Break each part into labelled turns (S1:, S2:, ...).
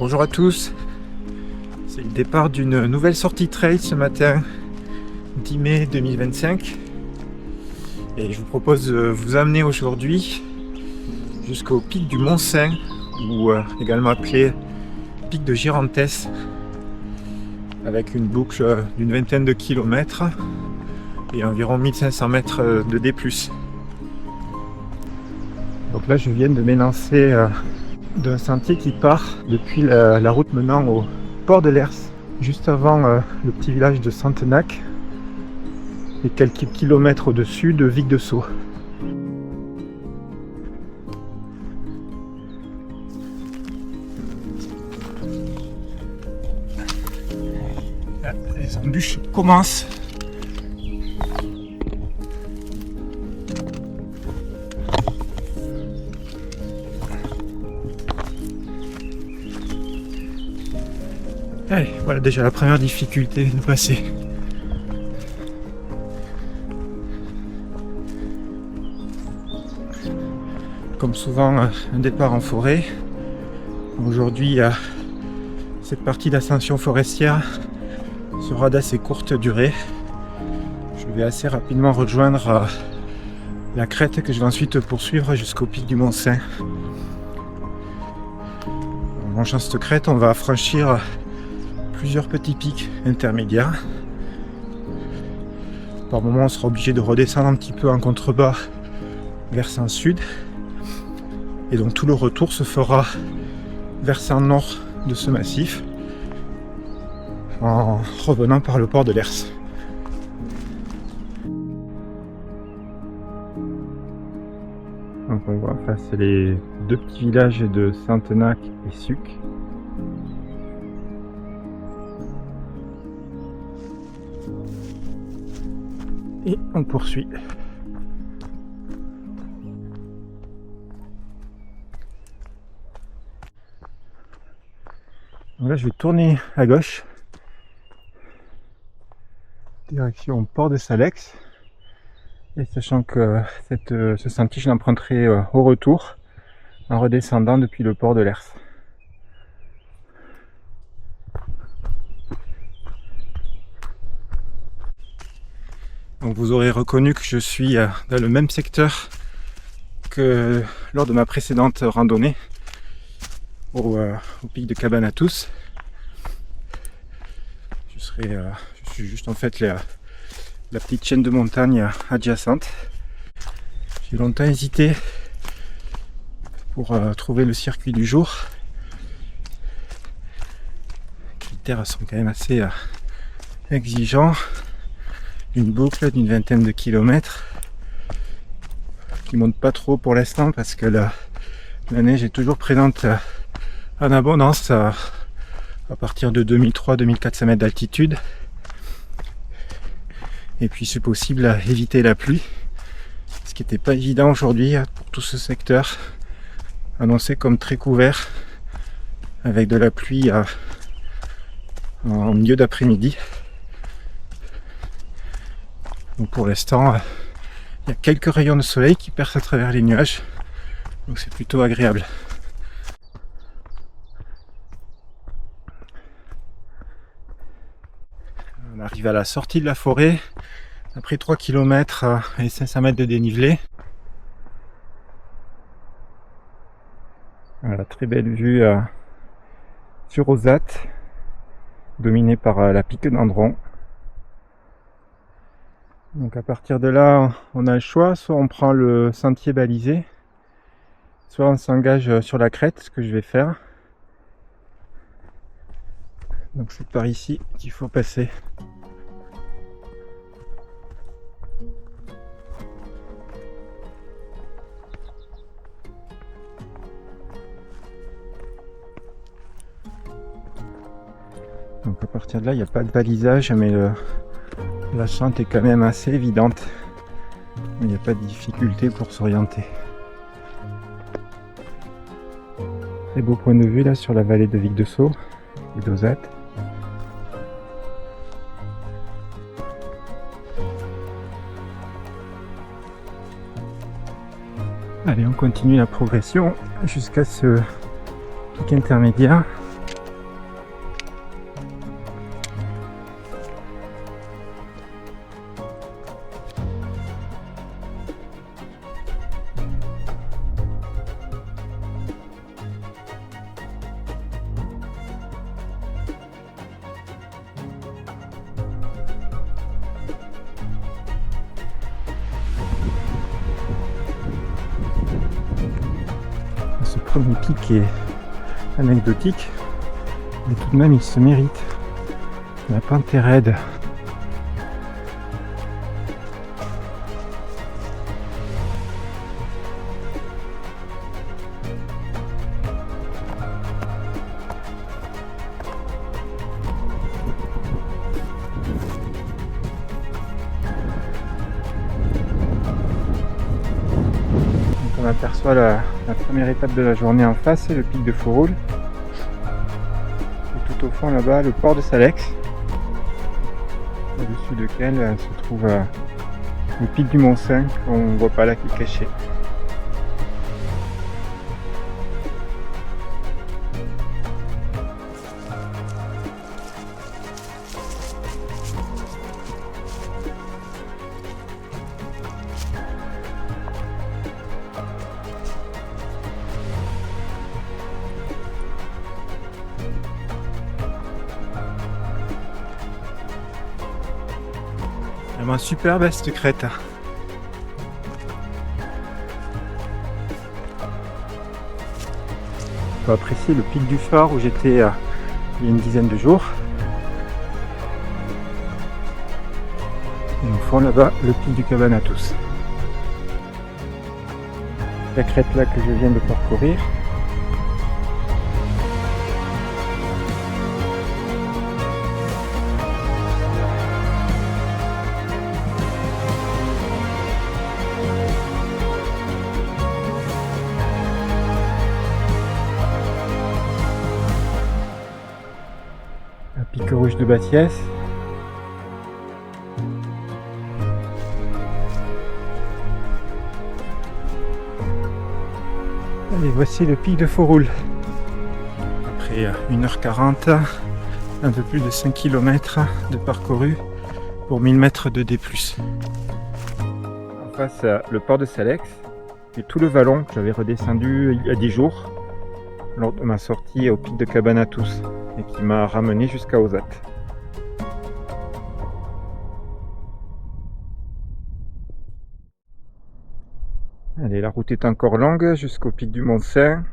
S1: Bonjour à tous, c'est le départ d'une nouvelle sortie trail ce matin, 10 mai 2025. Et je vous propose de vous amener aujourd'hui jusqu'au pic du Mont-Saint, ou également appelé pic de Girantes, avec une boucle d'une vingtaine de kilomètres et environ 1500 mètres de D+. Donc là je viens de m'élancer d'un sentier qui part depuis la route menant au port de Lers, juste avant le petit village de Santenac et quelques kilomètres au-dessus de Vic de Sceaux. Les embûches commencent. Allez, voilà déjà la première difficulté de passer. Comme souvent, un départ en forêt. Aujourd'hui, cette partie d'ascension forestière sera d'assez courte durée. Je vais assez rapidement rejoindre la crête que je vais ensuite poursuivre jusqu'au pic du Mont-Saint. En longeant cette crête, on va franchir plusieurs petits pics intermédiaires. Par moments, on sera obligé de redescendre un petit peu en contrebas versant sud. Et donc tout le retour se fera versant nord de ce massif, en revenant par le port de Lers. Donc on voit en face les deux petits villages de Santenac et Suc. Et on poursuit. Donc là je vais tourner à gauche, direction port de Salex, et sachant que ce sentier je l'emprunterai au retour en redescendant depuis le port de Lers. Donc vous aurez reconnu que je suis dans le même secteur que lors de ma précédente randonnée au pic de Cabane à Tous. Je suis juste en fait la petite chaîne de montagne adjacente. J'ai longtemps hésité pour trouver le circuit du jour. Les critères sont quand même assez exigeants. Une boucle d'une vingtaine de kilomètres qui monte pas trop pour l'instant parce que la neige est toujours présente en abondance à partir de 2300-2400 mètres d'altitude. Et puis c'est possible à éviter la pluie, ce qui n'était pas évident aujourd'hui pour tout ce secteur annoncé comme très couvert avec de la pluie en milieu d'après-midi. Donc pour l'instant il y a quelques rayons de soleil qui percent à travers les nuages, donc c'est plutôt agréable. On arrive à la sortie de la forêt, après 3 km et 500 mètres de dénivelé. Voilà, très belle vue sur Ozat, dominée par la pique d'Andron. Donc à partir de là, on a le choix, soit on prend le sentier balisé, soit on s'engage sur la crête, ce que je vais faire. Donc c'est par ici qu'il faut passer. Donc à partir de là, il n'y a pas de balisage, mais la chante est quand même assez évidente. Il n'y a pas de difficulté pour s'orienter. Très beau point de vue là sur la vallée de Vic de Sceaux et d'Ozat. Allez, on continue la progression jusqu'à ce pic intermédiaire premier pic est anecdotique, mais tout de même il se mérite. La pente est raide. On aperçoit la première étape de la journée en face, c'est le pic de Fouroul. Et tout au fond là-bas, le port de Salex, au-dessus duquel se trouve le pic du Mont-Saint, qu'on ne voit pas là, qui est caché. Vraiment superbe cette crête. On peut apprécier le pic du phare où j'étais il y a une dizaine de jours. Et au fond là-bas, le pic du Cabanatus. La crête là que je viens de parcourir. Pic rouge de Bathiès. Allez, voici le pic de Fouroul. Après 1h40, un peu plus de 5 km de parcouru pour 1000 mètres de D+. En face, le port de Salex et tout le vallon que j'avais redescendu il y a 10 jours lors de ma sortie au pic de Cabanatus et qui m'a ramené jusqu'à Ozat. Allez, la route est encore longue jusqu'au pic du Mont-Saint.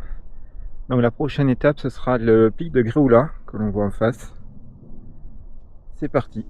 S1: Donc la prochaine étape, ce sera le pic de Gréoula que l'on voit en face. C'est parti.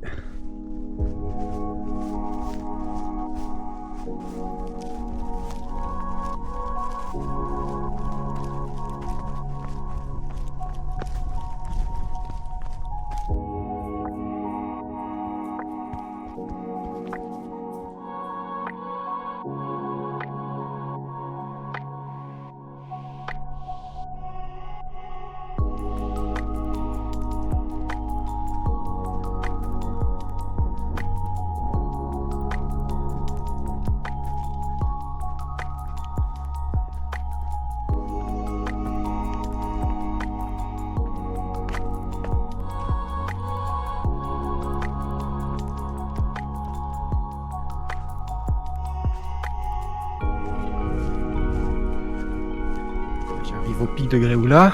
S1: J'arrive au pic de Gréoula,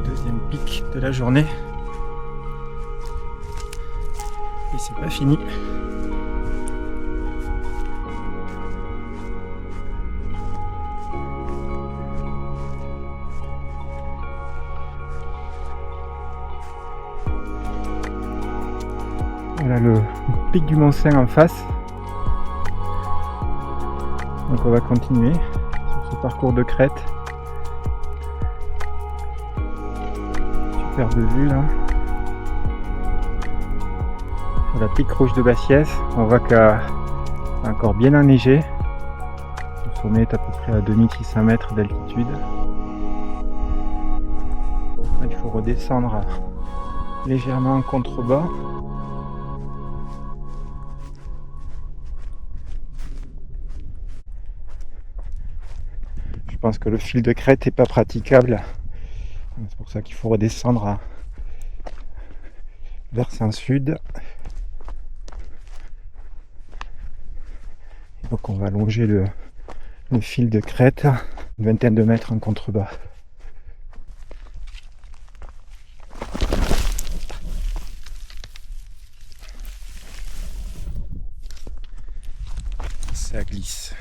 S1: deuxième pic de la journée, et c'est pas fini. Voilà le pic du Mont-Saint en face. Donc on va continuer sur ce parcours de crête. Superbe vue là. Sur la pic rouge de Bathiès, on voit qu'il a encore bien enneigé. Le sommet est à peu près à 2600 mètres d'altitude. Il faut redescendre légèrement en contrebas. Je pense que le fil de crête n'est pas praticable. C'est pour ça qu'il faut redescendre versant sud. Et donc on va longer le fil de crête, une vingtaine de mètres en contrebas. Ça glisse.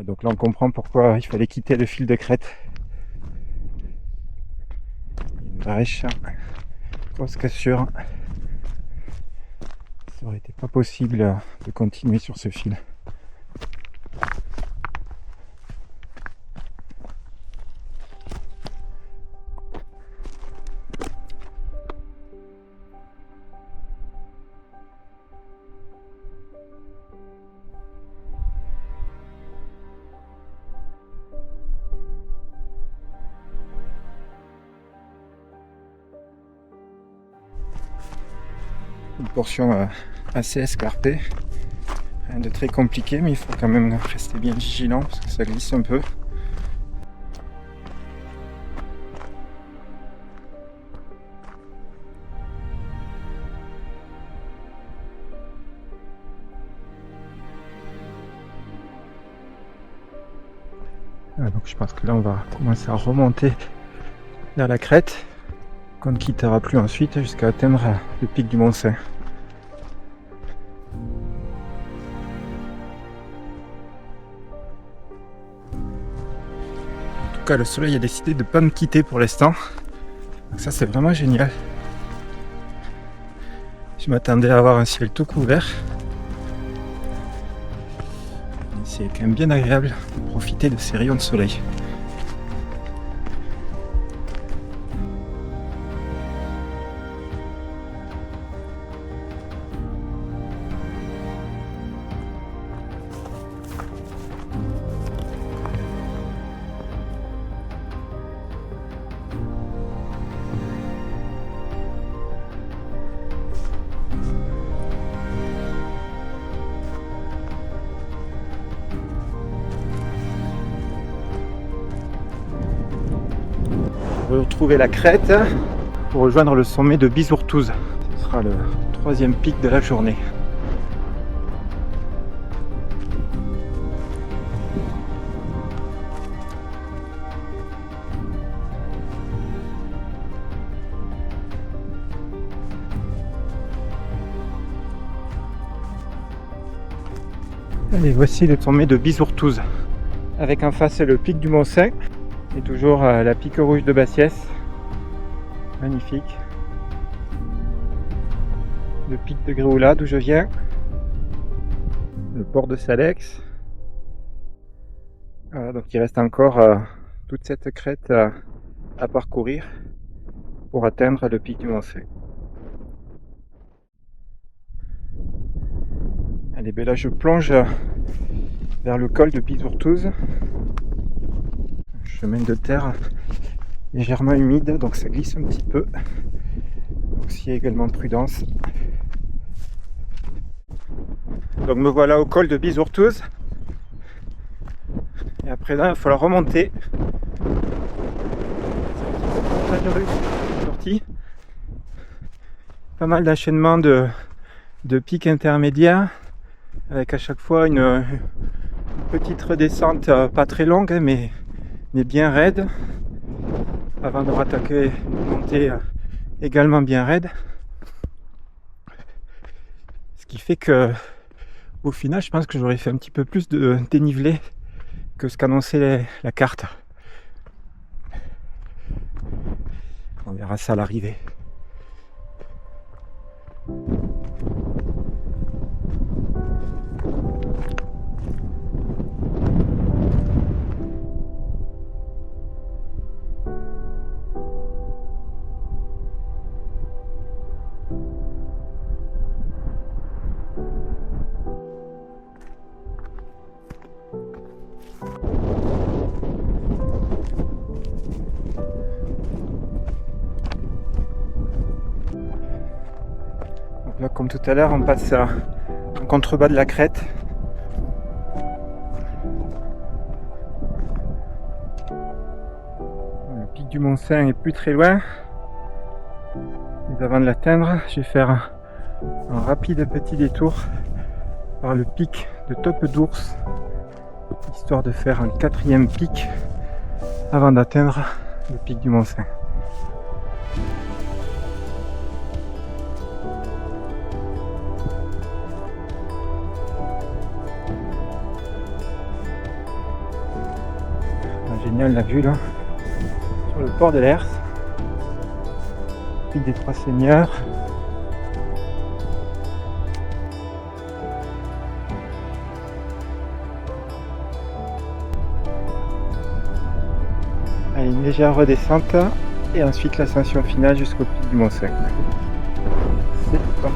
S1: Donc là on comprend pourquoi il fallait quitter le fil de crête. Une brèche, grosse cassure. Ça aurait été pas possible de continuer sur ce fil. Une portion assez escarpée, rien de très compliqué, mais il faut quand même rester bien vigilant parce que ça glisse un peu. Donc je pense que là on va commencer à remonter vers la crête qu'on ne quittera plus ensuite jusqu'à atteindre le pic du Mont-Saint. En tout cas, le soleil a décidé de ne pas me quitter pour l'instant. Donc ça, c'est vraiment génial. Je m'attendais à avoir un ciel tout couvert. C'est quand même bien agréable de profiter de ces rayons de soleil. Retrouver la crête pour rejoindre le sommet de Bizourtouze. Ce sera le 3e pic de la journée. Allez, voici le sommet de Bizourtouze, avec en face le pic du Mont-Saint et toujours la pique rouge de Bassiès. Magnifique. Le pic de Gréoula d'où je viens. Le port de Salex. Voilà, donc il reste encore toute cette crête à parcourir pour atteindre le pic du Mont-Saint. Allez, ben là je plonge vers le col de Bizourtouze. Chemin de terre légèrement humide, donc ça glisse un petit peu. Aussi également prudence. Donc me voilà au col de Bizourtouze. Et après là, il va falloir remonter. Pas mal d'enchaînements de pics intermédiaires, avec à chaque fois une petite redescente pas très longue, mais bien raide, avant de rattaquer une montée également bien raide. Ce qui fait que au final, je pense que j'aurais fait un petit peu plus de dénivelé que ce qu'annonçait la carte. On verra ça à l'arrivée. Là, comme tout à l'heure, on passe en contrebas de la crête. Le pic du Mont-Saint est plus très loin. Mais avant de l'atteindre, je vais faire un rapide petit détour par le pic de Tope d'Ours, histoire de faire un 4e pic avant d'atteindre le pic du Mont-Saint. géniale la vue là, sur le port de l'Hers, pic des Trois Seigneurs. Allez, une légère redescente et ensuite l'ascension finale jusqu'au pic du Mont-Cinq. C'est parti.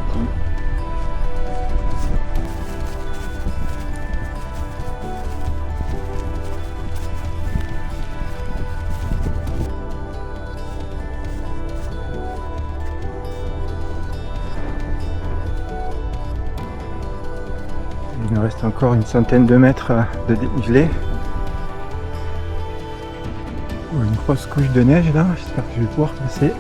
S1: Il me reste encore une centaine de mètres de dénivelé. Oh, une grosse couche de neige là, j'espère que je vais pouvoir passer.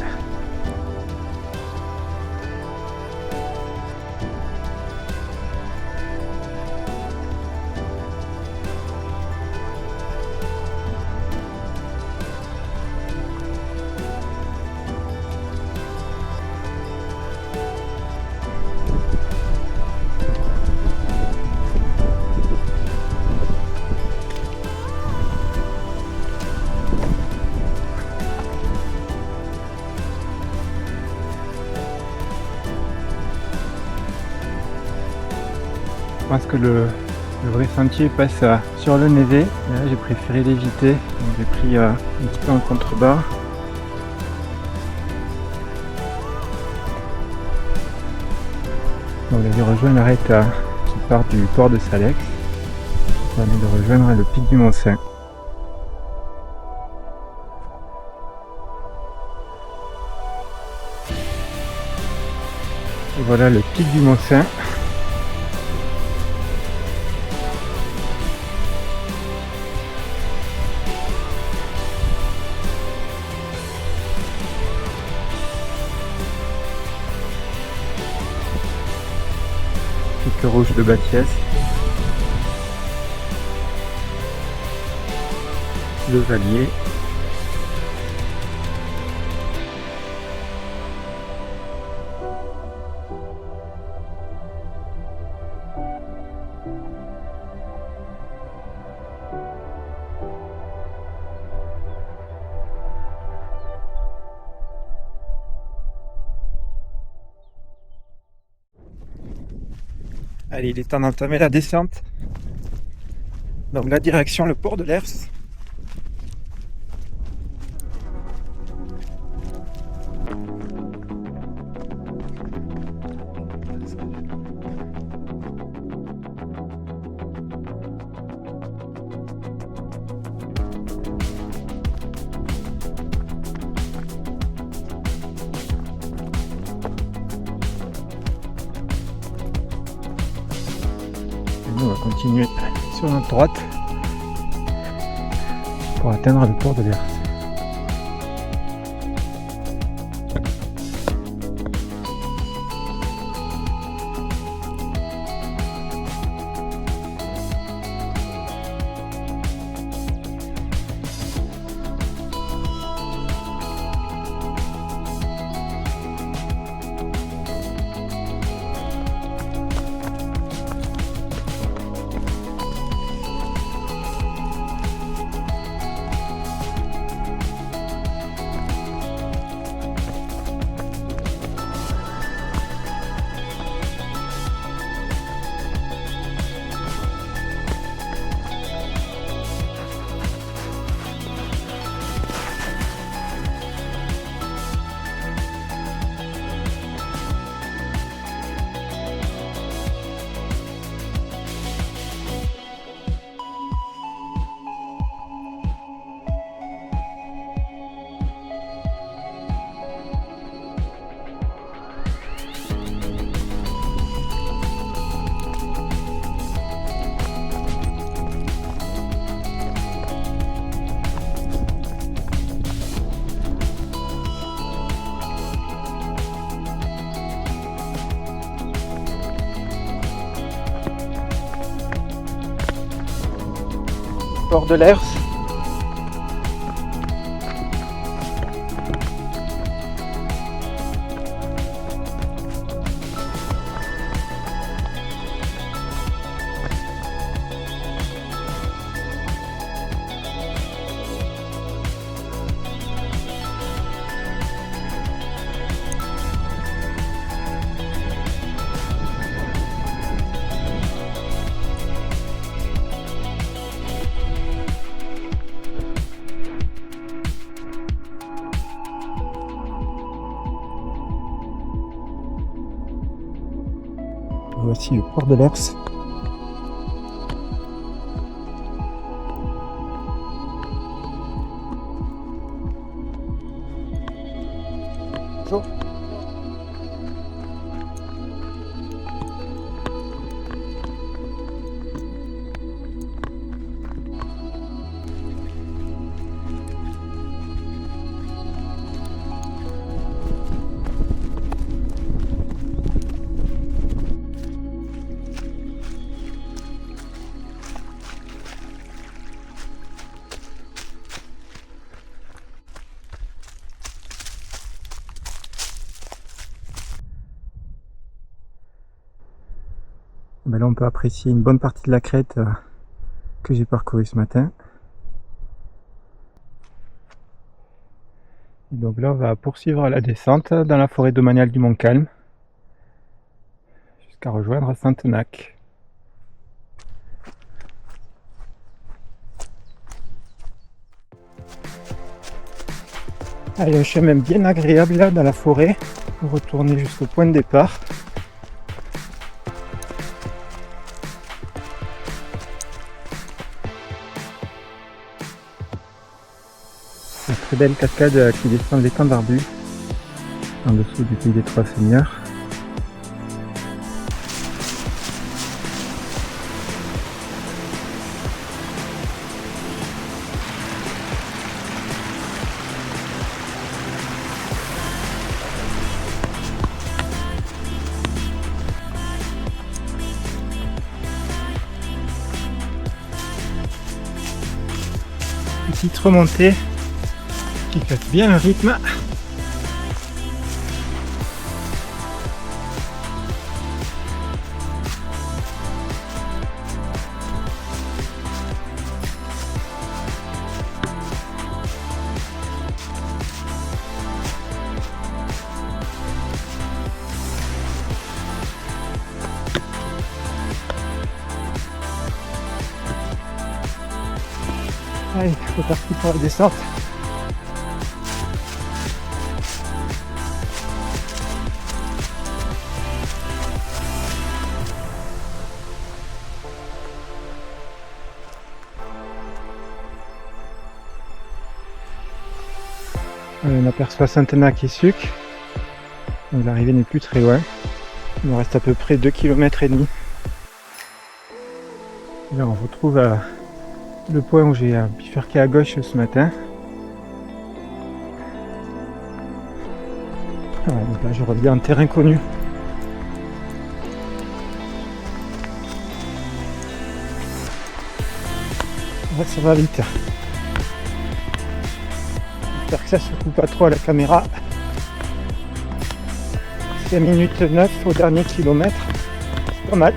S1: Je pense que le vrai sentier passe sur le névé. Et là j'ai préféré l'éviter, donc j'ai pris un petit peu en contrebas. Donc là j'ai rejoint l'arête qui part du port de Salex, qui permet de rejoindre le pic du Mont-Cinq. Et voilà le pic du Mont-Cinq. Pic rouge de Bathiès. Le Valier. Allez, il est temps d'entamer la descente. Donc la direction, le port de l'Hers. On va continuer sur notre droite pour atteindre le port de l'Hers. Port de l'Hers. voici le port de l'Ers. Bonjour. Ben là, on peut apprécier une bonne partie de la crête que j'ai parcourue ce matin. Et donc là, on va poursuivre la descente dans la forêt domaniale du Mont-Calm jusqu'à rejoindre Santenac. Il y a un chemin bien agréable là dans la forêt pour retourner jusqu'au point de départ. Une très belle cascade qui descend l'étang d'Arbu en dessous du Pays des Trois Seigneurs. Petite remontée qui casse bien le rythme. Allez, c'est parti pour la descente. On aperçoit Santenac et Suc. Donc l'arrivée n'est plus très loin. Il nous reste à peu près 2,5 km. Là on retrouve le point où j'ai bifurqué à gauche ce matin. Voilà, donc là je reviens en terrain connu. Ouais, ça va vite. J'espère que ça se coupe pas trop à la caméra. 5 minutes 9 au dernier kilomètre. C'est pas mal.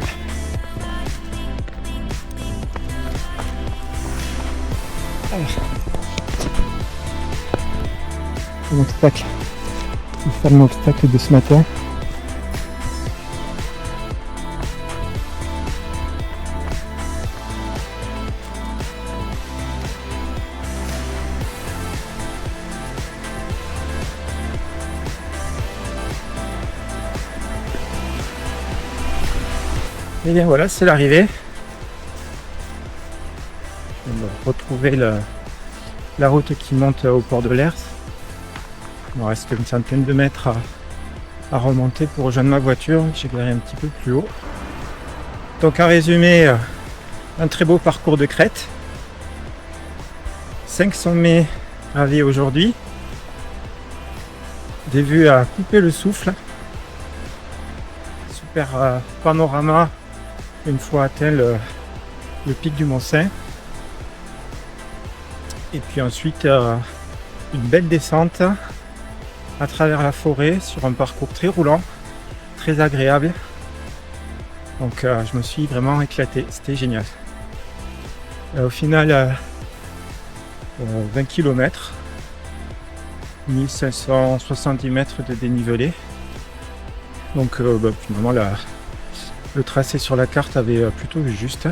S1: L'obstacle, le fameux obstacle de ce matin. Et bien voilà, c'est l'arrivée. On va retrouver la route qui monte au port de l'Ers. Il me reste une centaine de mètres à remonter pour rejoindre ma voiture. J'ai garé un petit peu plus haut. Donc en résumé, un très beau parcours de crête. 5 sommets gravés aujourd'hui. Des vues à couper le souffle. Super panorama une fois atteint le pic du Mont-Saint. Et puis ensuite une belle descente à travers la forêt sur un parcours très roulant, très agréable. Donc je me suis vraiment éclaté, c'était génial. Au final 20 km, 1570 mètres de dénivelé. Donc finalement le tracé sur la carte avait plutôt juste.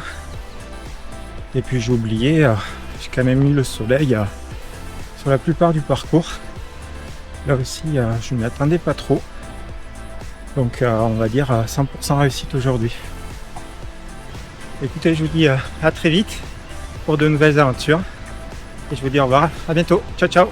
S1: Et puis j'ai oublié, j'ai quand même eu le soleil sur la plupart du parcours. Là aussi je ne m'y attendais pas trop. Donc on va dire 100% réussite aujourd'hui. Écoutez, je vous dis à très vite pour de nouvelles aventures. Et je vous dis au revoir, à bientôt, ciao ciao.